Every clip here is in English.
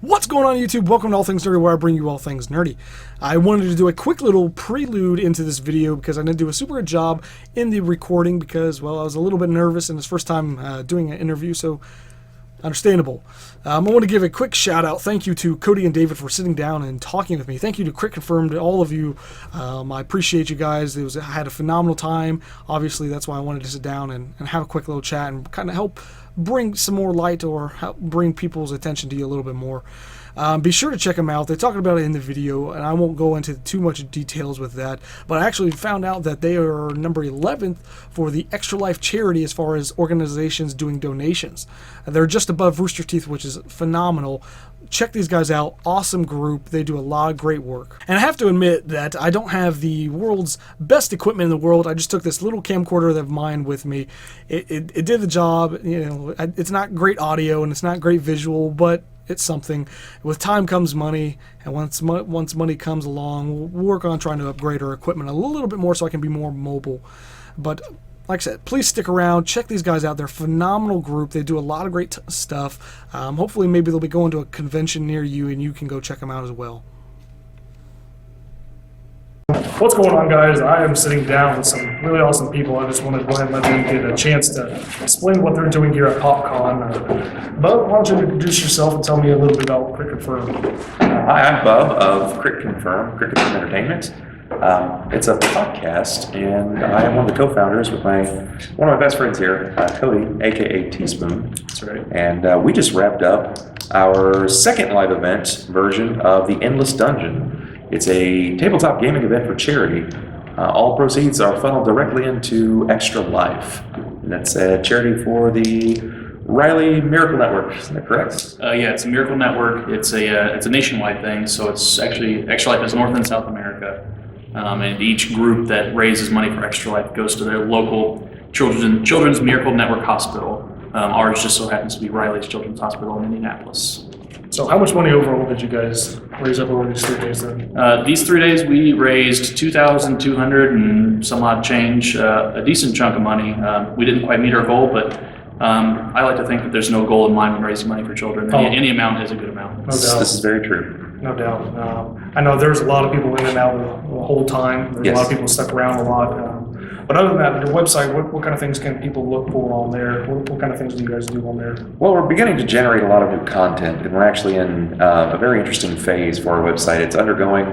What's going on, YouTube? Welcome to All Things Nerdy, where I bring you all things nerdy. I wanted to do a quick little prelude into this video because I didn't do a super good job in the recording because, well, I was a little bit nervous and it's first time doing an interview, so understandable. I want to give a quick shout out. Thank you to Cody and David for sitting down and talking with me. Thank you to Crit Confirmed, all of you. I appreciate you guys. I had a phenomenal time. Obviously, that's why I wanted to sit down and have a quick little chat and kind of help bring some more light or help bring people's attention to you a little bit more. Be sure to check them out. They're talking about it in the video, and I won't go into too much details with that, but I actually found out that they are number 11th for the Extra Life charity as far as organizations doing donations. They're just above Rooster Teeth, which is phenomenal. Check these guys out. Awesome group. They do a lot of great work. And I have to admit that I don't have the world's best equipment in the world. I just took this little camcorder of mine with me. It did the job. You know, it's not great audio and it's not great visual, but it's something. With time comes money, and once money comes along, we'll work on trying to upgrade our equipment a little bit more so I can be more mobile. But like I said, please stick around. Check these guys out. They're a phenomenal group. They do a lot of great stuff. Hopefully, maybe they'll be going to a convention near you, and you can go check them out as well. What's going on, guys? I am sitting down with some really awesome people. I just wanted to go ahead and let them get a chance to explain what they're doing here at PopCon. Bub, why don't you introduce yourself and tell me a little bit about Crit Confirm? Hi, I'm Bub of Crit Confirm Entertainment. It's a podcast, and I am one of the co-founders with one of my best friends here, Cody, aka Teaspoon. That's right. And we just wrapped up our second live event version of the Endless Dungeon. It's a tabletop gaming event for charity. All proceeds are funneled directly into Extra Life, and that's a charity for the Riley Miracle Network. Is that correct? Yeah, it's a Miracle Network. It's a nationwide thing, so it's actually Extra Life is North and South America, and each group that raises money for Extra Life goes to their local Children's Miracle Network hospital. Ours just so happens to be Riley's Children's Hospital in Indianapolis. So how much money overall did you guys raise up over these 3 days then? These 3 days we raised $2,200 and some odd change, a decent chunk of money. We didn't quite meet our goal, but I like to think that there's no goal in mind when raising money for children. Any amount is a good amount. No doubt. This is very true. No doubt. I know there's a lot of people in and out the whole time. There's a lot of people stuck around a lot. But other than that, your website, what kind of things can people look for on there? What kind of things do you guys do on there? Well, we're beginning to generate a lot of new content, and we're actually in a very interesting phase for our website. It's undergoing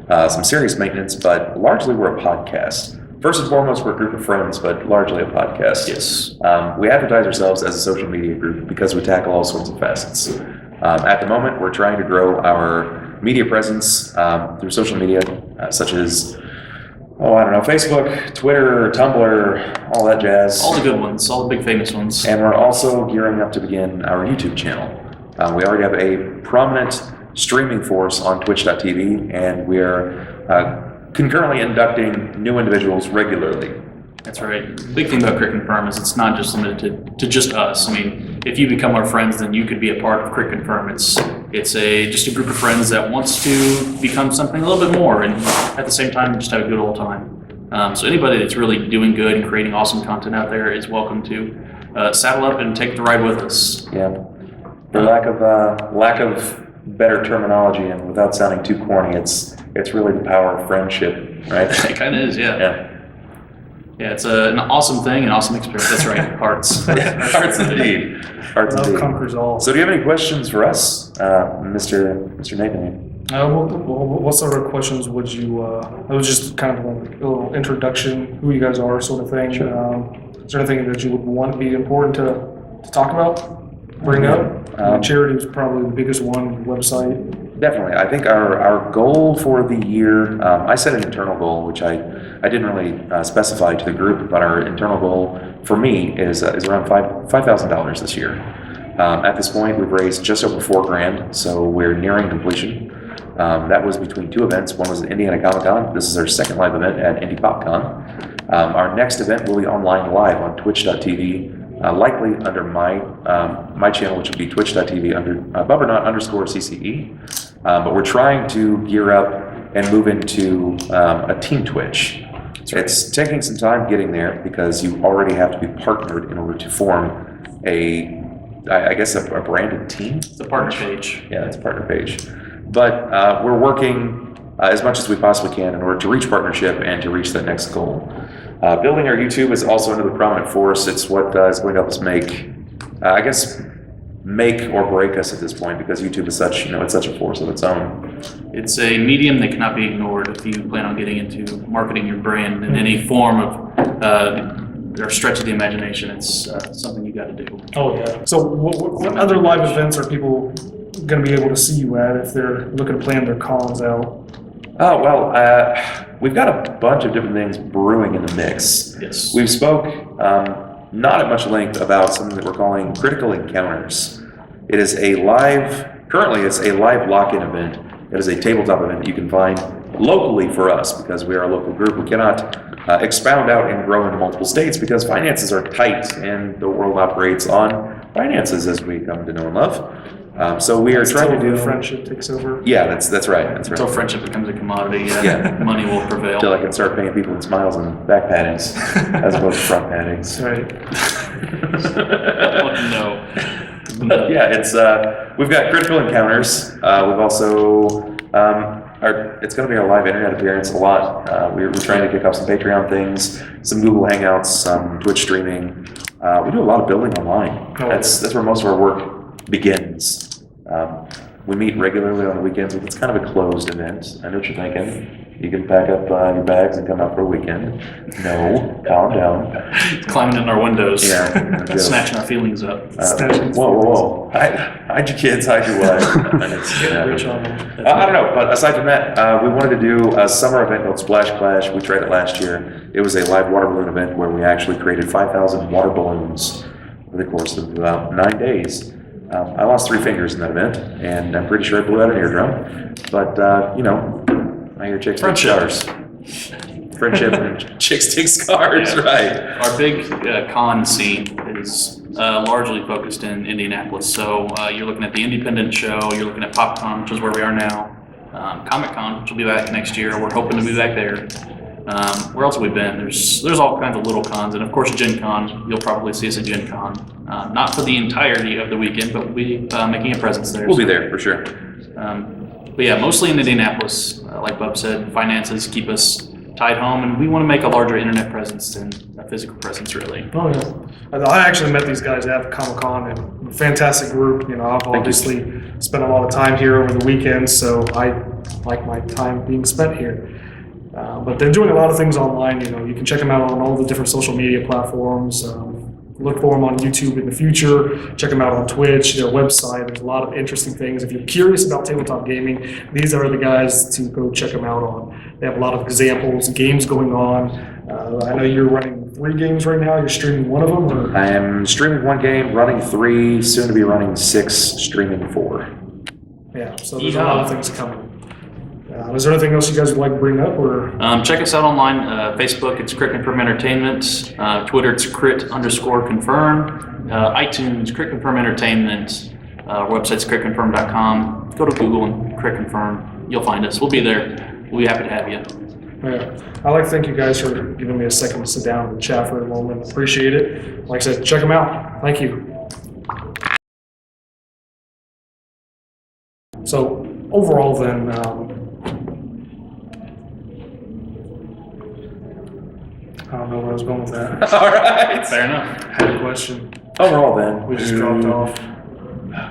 some serious maintenance, but largely we're a podcast. First and foremost, we're a group of friends, but largely a podcast. Yes. We advertise ourselves as a social media group because we tackle all sorts of facets. At the moment, we're trying to grow our media presence through social media, such as Facebook, Twitter, Tumblr, all that jazz. All the good ones, all the big famous ones. And we're also gearing up to begin our YouTube channel. We already have a prominent streaming force on Twitch.tv, and we are concurrently inducting new individuals regularly. That's right. The big thing about Crit Confirm is it's not just limited to just us. I mean, if you become our friends, then you could be a part of Crit Confirm. It's just a group of friends that wants to become something a little bit more, and at the same time, just have a good old time. So anybody that's really doing good and creating awesome content out there is welcome to saddle up and take the ride with us. Yeah. For lack of better terminology, and without sounding too corny, it's really the power of friendship, right? It kind of is, yeah. Yeah, it's an awesome thing, an awesome experience. That's right, hearts. Hearts indeed. Hearts Love indeed. conquers all. So do you have any questions for us, Mr. Nathan? What sort of questions would you, it was just kind of like a little introduction, who you guys are, sort of thing. Sure. Is there anything that you would want to be important to talk about, bring up? Charity is probably the biggest one, website. Definitely. I think our goal for the year, I set an internal goal, which I didn't really specify to the group, but our internal goal for me is around $5,000 this year. At this point, we've raised just over $4,000, so we're nearing completion. That was between two events. One was at Indiana Comic-Con. This is our second live event at Indy PopCon. Our next event will be online live on Twitch.tv. Likely under my channel, which would be twitch.tv under _CCE. But we're trying to gear up and move into a team Twitch. It's taking some time getting there because you already have to be partnered in order to form a I guess a branded team. It's the partner page. Yeah, it's a partner page. But we're working as much as we possibly can in order to reach partnership and to reach that next goal. Building our YouTube is also another prominent force. It's what is going to help us make or break us at this point, because YouTube is such, it's such a force of its own. It's a medium that cannot be ignored if you plan on getting into marketing your brand in any form of or stretch of the imagination. It's something you got to do. Oh yeah. So what other live events are people going to be able to see you at if they're looking to plan their cons out? Oh, well, we've got a bunch of different things brewing in the mix. Yes. We've spoke not at much length about something that we're calling Critical Encounters. It is currently it's a live lock-in event. It is a tabletop event that you can find locally for us, because we are a local group. We cannot expound out and grow into multiple states because finances are tight and the world operates on finances, as we come to know and love. So we are trying to do friendship takes over. Yeah, that's right. Until friendship becomes a commodity, Yeah. money will prevail. Until I can start paying people in smiles and back paddings as opposed to front paddings. Right. Oh, no. But yeah, it's we've got Critical Encounters. We've also it's going to be our live internet appearance a lot. We're trying to kick off some Patreon things, some Google Hangouts, some Twitch streaming. We do a lot of building online. That's where most of our work begins. We meet regularly on the weekends, but it's kind of a closed event. I know what you're thinking. You can pack up your bags and come out for a weekend. No, calm down. Climbing in our windows, Yeah. snatching our feelings up. Whoa. Hide your kids, hide your wife. And it's Rich on them. I don't know, but aside from that, we wanted to do a summer event called Splash Clash. We tried it last year. It was a live water balloon event where we actually created 5,000 water balloons over the course of about 9 days. I lost 3 fingers in that event, and I'm pretty sure I blew out an eardrum. But, I hear chicks take scars. Friendship and chicks take scars, right. Our big con scene is largely focused in Indianapolis. So you're looking at the Independent Show, you're looking at PopCon, which is where we are now, Comic Con, which will be back next year. We're hoping to be back there. Where else have we been? There's all kinds of little cons, and of course Gen Con. You'll probably see us at Gen Con. Not for the entirety of the weekend, but we'll be making a presence there. We'll be there for sure. But yeah, mostly in Indianapolis. Like Bub said, finances keep us tied home, and we want to make a larger internet presence than a physical presence, really. Oh yeah. I actually met these guys at the Comic Con, and fantastic group. I've obviously spent a lot of time here over the weekend, so I like my time being spent here. But they're doing a lot of things online. You can check them out on all the different social media platforms. Look for them on YouTube in the future. Check them out on Twitch, their website. There's a lot of interesting things. If you're curious about tabletop gaming, these are the guys to go check them out on. They have a lot of examples, games going on. I know you're running 3 games right now. You're streaming one of them? Or? I am streaming 1 game, running 3, soon to be running 6, streaming 4. Yeah, so there's a lot of things coming. Is there anything else you guys would like to bring up? Or check us out online. Facebook, it's Crit Confirm Entertainment. Twitter, it's Crit_confirm. iTunes, Crit Confirm Entertainment. Our website's critconfirm.com. Go to Google and Crit Confirm. You'll find us. We'll be there. We'll be happy to have you. Yeah. I'd like to thank you guys for giving me a second to sit down and chat for a moment. Appreciate it. Like I said, check them out. Thank you. So overall then, I don't know where I was going with that. All right. Fair enough. I had a question. Overall then, We just dropped off.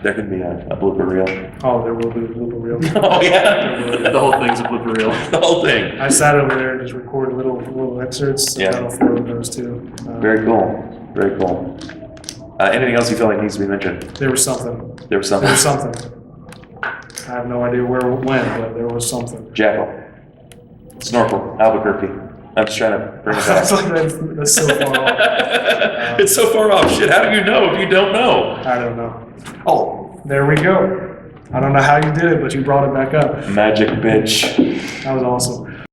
there could be a blooper reel. Oh, there will be a blooper reel. Oh yeah. The whole thing's a blooper reel. The whole thing. I sat over there and just recorded little excerpts. So Yeah. that'll throw those too. Very cool. Very cool. Anything else you feel like needs to be mentioned? There was something. There was There something. was something. I have no idea where it went, but there was something. Jackal. Snorkel. Albuquerque. I'm just trying to bring it back. That's so far off. It's so far off. Shit, how do you know if you don't know? I don't know. Oh, there we go. I don't know how you did it, but you brought it back up. Magic bitch. That was awesome.